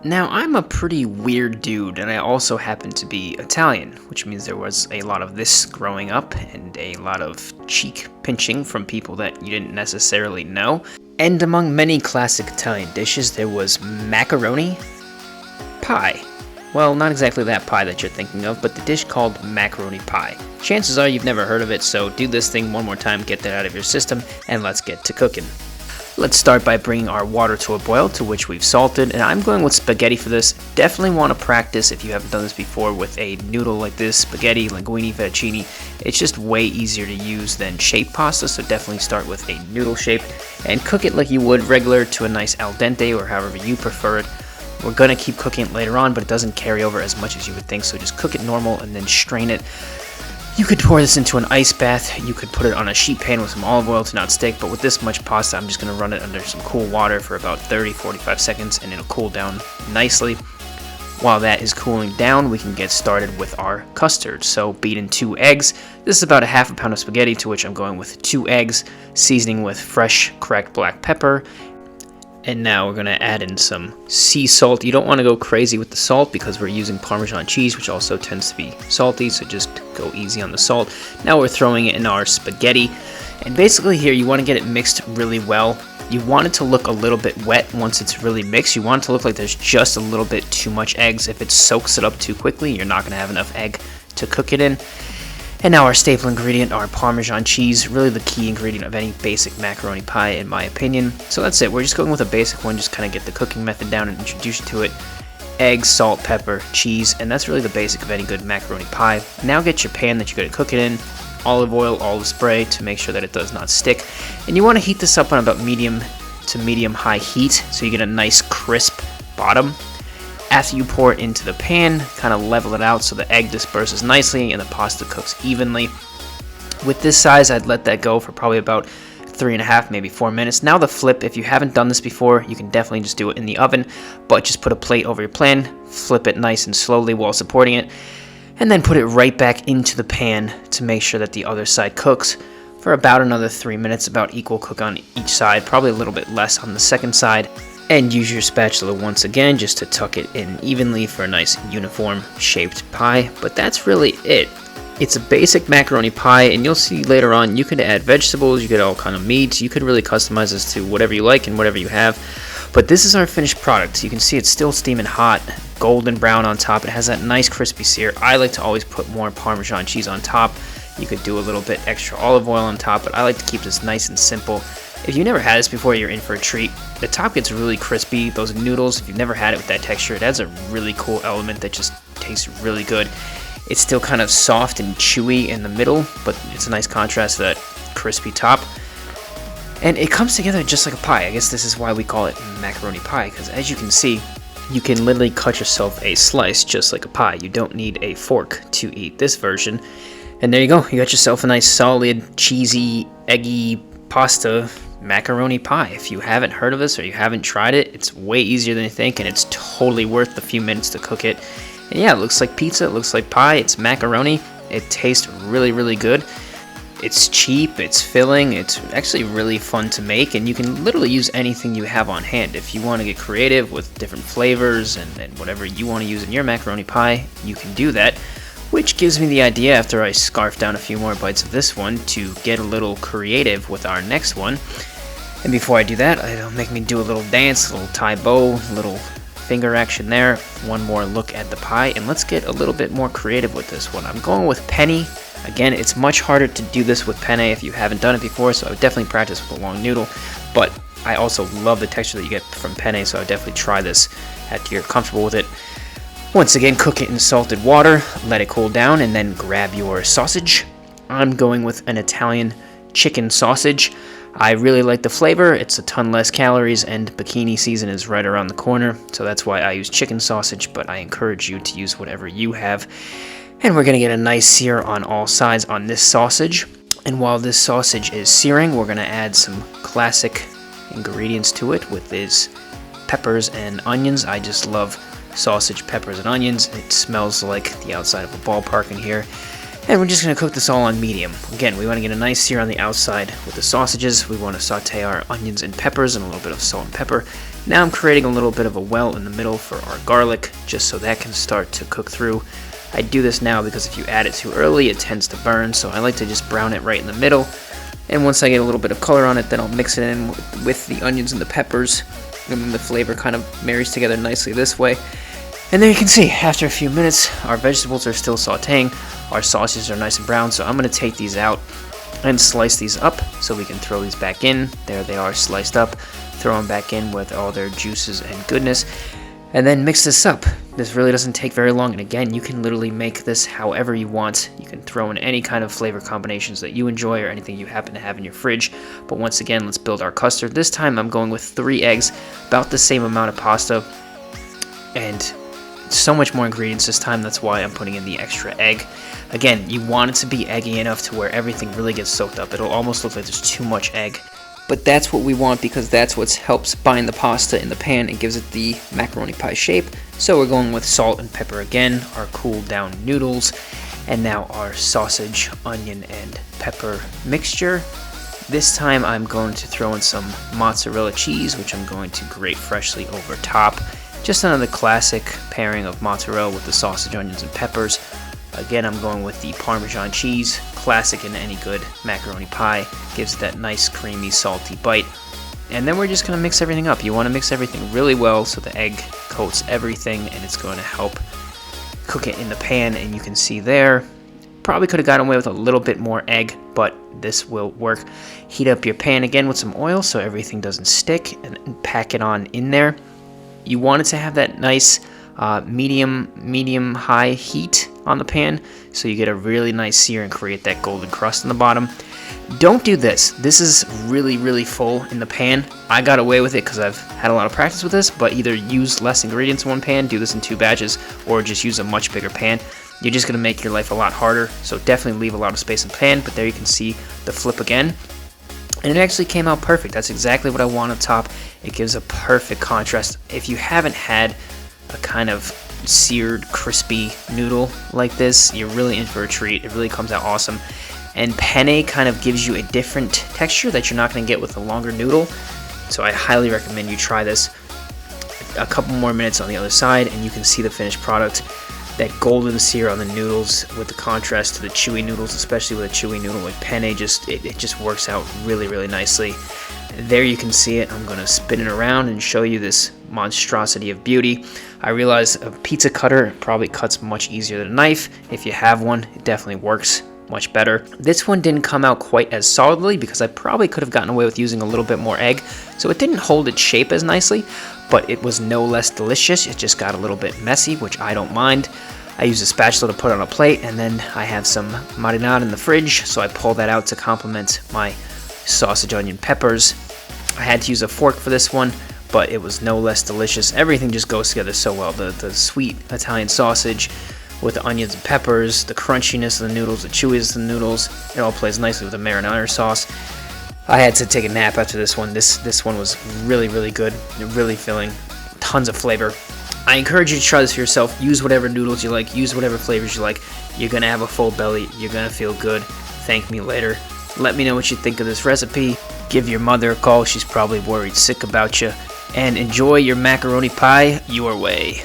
Now, I'm a pretty weird dude, and I also happen to be Italian, which means there was a lot of this growing up and a lot of cheek pinching from people that you didn't necessarily know. And among many classic Italian dishes, there was macaroni pie. Well, not exactly that pie that you're thinking of, but the dish called macaroni pie. Chances are you've never heard of it, so do this thing one more time, get that out of your system, and let's get to cooking. Let's start by bringing our water to a boil, to which we've salted, and I'm going with spaghetti for this. Definitely want to practice if you haven't done this before with a noodle like this, spaghetti, linguine, fettuccine. It's just way easier to use than shaped pasta, so definitely start with a noodle shape and cook it like you would regular to a nice al dente or however you prefer it. We're going to keep cooking it later on, but it doesn't carry over as much as you would think, so just cook it normal and then strain it. You could pour this into an ice bath, you could put it on a sheet pan with some olive oil to not stick, but with this much pasta, I'm just going to run it under some cool water for about 30-45 seconds, and it'll cool down nicely. While that is cooling down, we can get started with our custard. So beat in 2 eggs. This is about a half a pound of spaghetti, to which I'm going with 2 eggs, seasoning with fresh cracked black pepper. And now we're going to add in some sea salt. You don't want to go crazy with the salt because we're using Parmesan cheese, which also tends to be salty, so just go easy on the salt. Now we're throwing it in our spaghetti. And basically here, you want to get it mixed really well. You want it to look a little bit wet once it's really mixed. You want it to look like there's just a little bit too much eggs. If it soaks it up too quickly, you're not going to have enough egg to cook it in. And now our staple ingredient, our Parmesan cheese, really the key ingredient of any basic macaroni pie in my opinion. So that's it, we're just going with a basic one, just kind of get the cooking method down and introduce you to it. Eggs, salt, pepper, cheese, and that's really the basic of any good macaroni pie. Now get your pan that you're going to cook it in, olive oil, olive spray to make sure that it does not stick. And you want to heat this up on about medium to medium high heat so you get a nice crisp bottom. After you pour it into the pan, kind of level it out so the egg disperses nicely and the pasta cooks evenly. With this size, I'd let that go for probably about 3.5, maybe 4 minutes. Now the flip, if you haven't done this before, you can definitely just do it in the oven, but just put a plate over your pan, flip it nice and slowly while supporting it, and then put it right back into the pan to make sure that the other side cooks for about another 3 minutes, about equal cook on each side, probably a little bit less on the second side. And use your spatula once again just to tuck it in evenly for a nice uniform shaped pie. But that's really it. It's a basic macaroni pie, and you'll see later on you could add vegetables, you could all kind of meats, you could really customize this to whatever you like and whatever you have. But this is our finished product. You can see it's still steaming hot, golden brown on top. It has that nice crispy sear. I like to always put more Parmesan cheese on top. You could do a little bit extra olive oil on top, but I like to keep this nice and simple. If you never had this before, you're in for a treat. The top gets really crispy. Those noodles, if you've never had it with that texture, it adds a really cool element that just tastes really good. It's still kind of soft and chewy in the middle, but it's a nice contrast to that crispy top. And it comes together just like a pie. I guess this is why we call it macaroni pie, because as you can see, you can literally cut yourself a slice just like a pie. You don't need a fork to eat this version. And there you go. You got yourself a nice solid, cheesy, eggy pasta macaroni pie. If you haven't heard of this or you haven't tried it, it's way easier than you think, and it's totally worth the few minutes to cook it. And yeah, it looks like pizza, it looks like pie, it's macaroni. It tastes really, really good. It's cheap, it's filling, it's actually really fun to make, and you can literally use anything you have on hand. If you want to get creative with different flavors and whatever you want to use in your macaroni pie, you can do that. Which gives me the idea, after I scarf down a few more bites of this one, to get a little creative with our next one. And before I do that, it'll make me do a little dance, a little Thai bow, a little finger action there. One more look at the pie, and let's get a little bit more creative with this one. I'm going with penne. Again, it's much harder to do this with penne if you haven't done it before, so I would definitely practice with a long noodle. But I also love the texture that you get from penne, so I would definitely try this after you're comfortable with it. Once again, cook it in salted water, let it cool down, and then grab your sausage. I'm going with an Italian chicken sausage. I really like the flavor. It's a ton less calories, and bikini season is right around the corner, so that's why I use chicken sausage, but I encourage you to use whatever you have. And we're going to get a nice sear on all sides on this sausage. And while this sausage is searing, we're going to add some classic ingredients to it with these peppers and onions. I just love sausage, peppers, and onions. It smells like the outside of a ballpark in here. And we're just going to cook this all on medium. Again, we want to get a nice sear on the outside with the sausages. We want to saute our onions and peppers and a little bit of salt and pepper. Now I'm creating a little bit of a well in the middle for our garlic, just so that can start to cook through. I do this now because if you add it too early, it tends to burn, so I like to just brown it right in the middle. And once I get a little bit of color on it, then I'll mix it in with the onions and the peppers, and then the flavor kind of marries together nicely this way. And there you can see, after a few minutes, our vegetables are still sauteing, our sausages are nice and brown, so I'm going to take these out and slice these up so we can throw these back in. There they are, sliced up. Throw them back in with all their juices and goodness, and then mix this up. This really doesn't take very long, and again, you can literally make this however you want. You can throw in any kind of flavor combinations that you enjoy or anything you happen to have in your fridge. But once again, let's build our custard. This time I'm going with 3 eggs, about the same amount of pasta, and so much more ingredients this time. That's why I'm putting in the extra egg. Again, you want it to be eggy enough to where everything really gets soaked up. It'll almost look like there's too much egg. But that's what we want because that's what helps bind the pasta in the pan and gives it the macaroni pie shape. So we're going with salt and pepper again, our cooled down noodles, and now our sausage, onion, and pepper mixture. This time I'm going to throw in some mozzarella cheese, which I'm going to grate freshly over top. Just another classic pairing of mozzarella with the sausage, onions, and peppers. Again, I'm going with the Parmesan cheese, classic in any good macaroni pie. Gives it that nice, creamy, salty bite. And then we're just going to mix everything up. You want to mix everything really well so the egg coats everything, and it's going to help cook it in the pan. And you can see there, probably could have gotten away with a little bit more egg, but this will work. Heat up your pan again with some oil so everything doesn't stick, and pack it on in there. You want it to have that nice medium-high heat on the pan, so you get a really nice sear and create that golden crust on the bottom. Don't do this. This is really full in the pan. I got away with it because I've had a lot of practice with this, but either use less ingredients in one pan, do this in 2 batches, or just use a much bigger pan. You're just going to make your life a lot harder, so definitely leave a lot of space in the pan. But there you can see the flip again. And it actually came out perfect. That's exactly what I want on top. It gives a perfect contrast. If you haven't had a kind of seared, crispy noodle like this, you're really in for a treat. It really comes out awesome. And penne kind of gives you a different texture that you're not going to get with a longer noodle. So I highly recommend you try this. A couple more minutes on the other side, and you can see the finished product. That golden sear on the noodles with the contrast to the chewy noodles, especially with a chewy noodle like penne, it just works out really nicely. There you can see it. I'm going to spin it around and show you this monstrosity of beauty. I realize a pizza cutter probably cuts much easier than a knife. If you have one, it definitely works much better. This one didn't come out quite as solidly because I probably could have gotten away with using a little bit more egg, so it didn't hold its shape as nicely, but it was no less delicious. It just got a little bit messy, which I don't mind. I use a spatula to put on a plate, and then I have some marinade in the fridge, so I pull that out to complement my sausage, onion, peppers. I had to use a fork for this one, but it was no less delicious. Everything just goes together so well. The sweet Italian sausage with the onions and peppers, the crunchiness of the noodles, the chewiness of the noodles, it all plays nicely with the marinara sauce. I had to take a nap after this one. This one was really good, really filling, tons of flavor. I encourage you to try this for yourself. Use whatever noodles you like, use whatever flavors you like. You're gonna have a full belly, you're gonna feel good. Thank me later. Let me know what you think of this recipe. Give your mother a call, she's probably worried sick about you. And enjoy your macaroni pie your way.